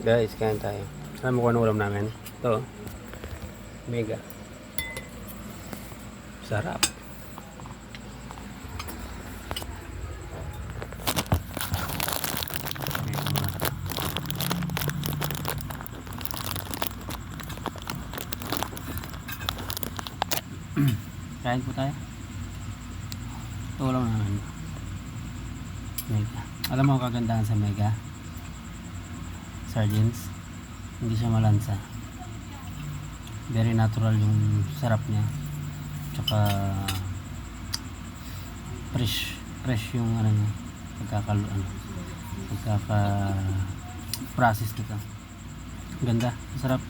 Guys, kain tayo. Alam mo kung ano ulam namin? Ito. Mega. Sarap. Kain po tayo. Ito ulam namin. Mega. Alam mo ang kagandahan sa Mega? Sardines. Hindi siya malansa. Very natural yung sarap niya. Tsaka fresh yung ano niya. Pagkaka process nito. Ganda, sarap.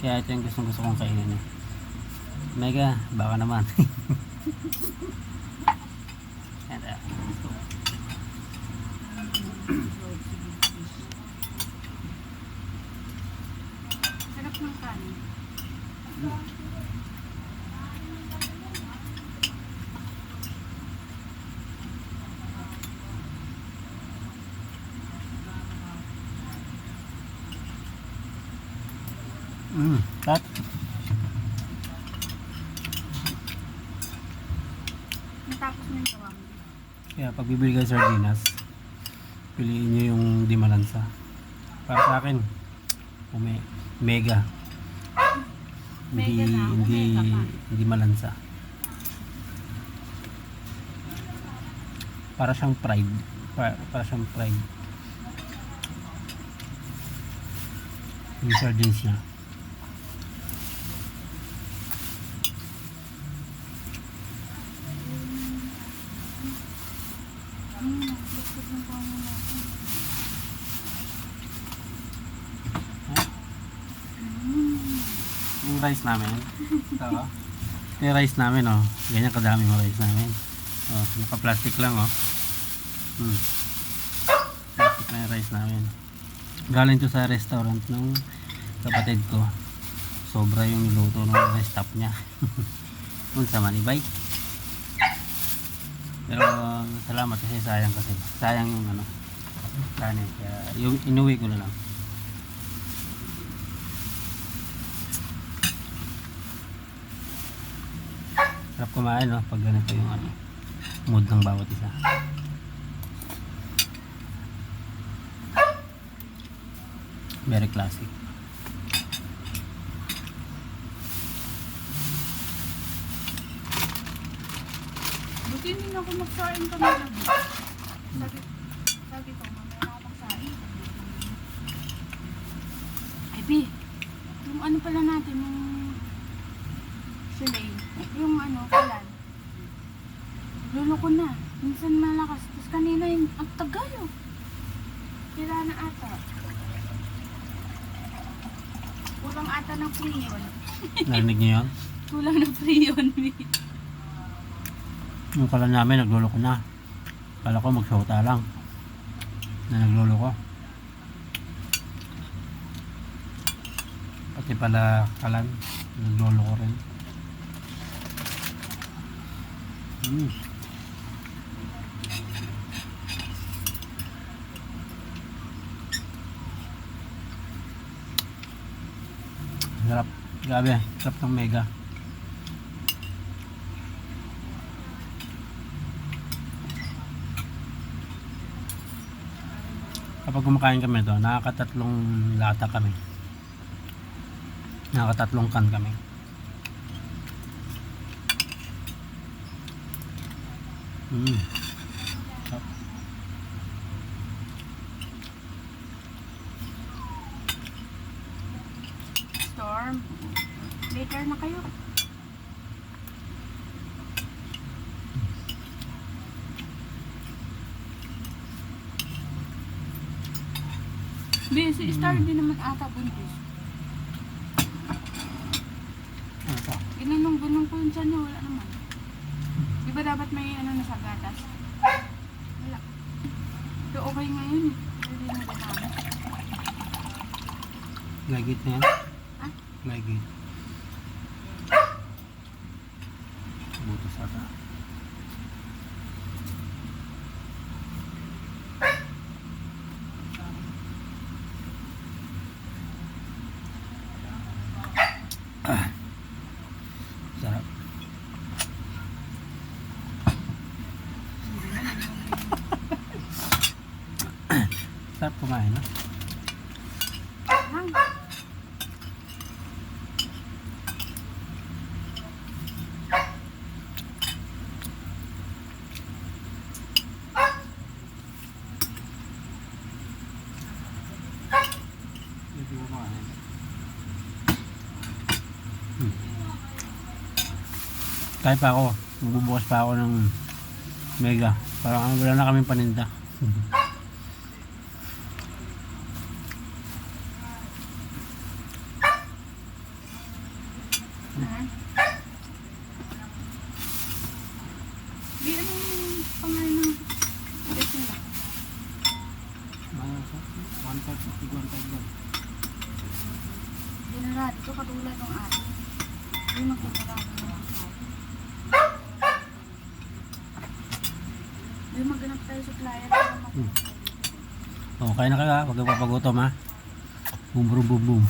Kaya ito yung gusto kong kainin eh. Mega, baka naman. And, Sarap ng kanin. Tat. Natapos mo yung gawa mo. Kaya pag bibili kayo sardinas, piliin nyo yung di malansa. Para sa akin, Mega. Mega na, Omega pa. Hindi malansa. Para siyang fried. Para siyang fried. Yung sardines niya. Gusto ng kanin natin. Yung rice namin. Ito. Yung rice namin, oh. Ganyan kadami yung rice namin. Oh, naka-plastic lang, oh. Plastic na yung rice namin. Galing to sa restaurant ng kapatid ko. Sobra yung niluto ng rice top niya. Kung sa Manibay. Pero salamat kasi sayang kasi. Sayang yung ano. Kanin. Kaya yung inuwi ko na lang. Sarap kumain, no? Pag ganito yung ano, mood ng bawat isa. Very classic. Buti hindi na ako magsain kami gabi. Sabi ko, mamaya na ako magsain. Ay, B, yung ano pala natin, yung Shilay, yung ano, kalan. Luloko na. Minsan malakas. Tapos kanina yung, ang tagal oh. Kira na ata. Kulang ata ng priyon. Narinig niyo yun? Kulang ng priyon, B. Yung kalan namin, nagluloko na. Kala ko magsyota lang. Na nagluloko. Pati pala kalan, nagluloko rin. Sarap. Grabe, sarap ng Mega. Kapag kumakain kami ito, nakakatatlong lata kami. Nakakatatlong can kami. Sarap. Storm. Later na kayo. Si Star din naman ata buntis. Ano pa? Ginanong-gunong po yun siya niya, wala naman. Di ba dapat may ano na sa gatas? Wala. So okay ngayon eh. Pwede na gatama. Lagit na yan? Ah? Lagit. Butos ata. Sarap. Sarap kumain, no? Hang. Kaya pa ako, magbubukas pa ako ng mega. Parang wala na kaming paninda. Di anong pangalan ng bigas nila? 1.5 Dinarado ito katulad ng atin. Hindi magdinarado ng atin. Hindi magganap tayo supplier para mag- Oh, kaya na kayo ha. Huwag kang papagutom ha. Boom, boom, boom, boom.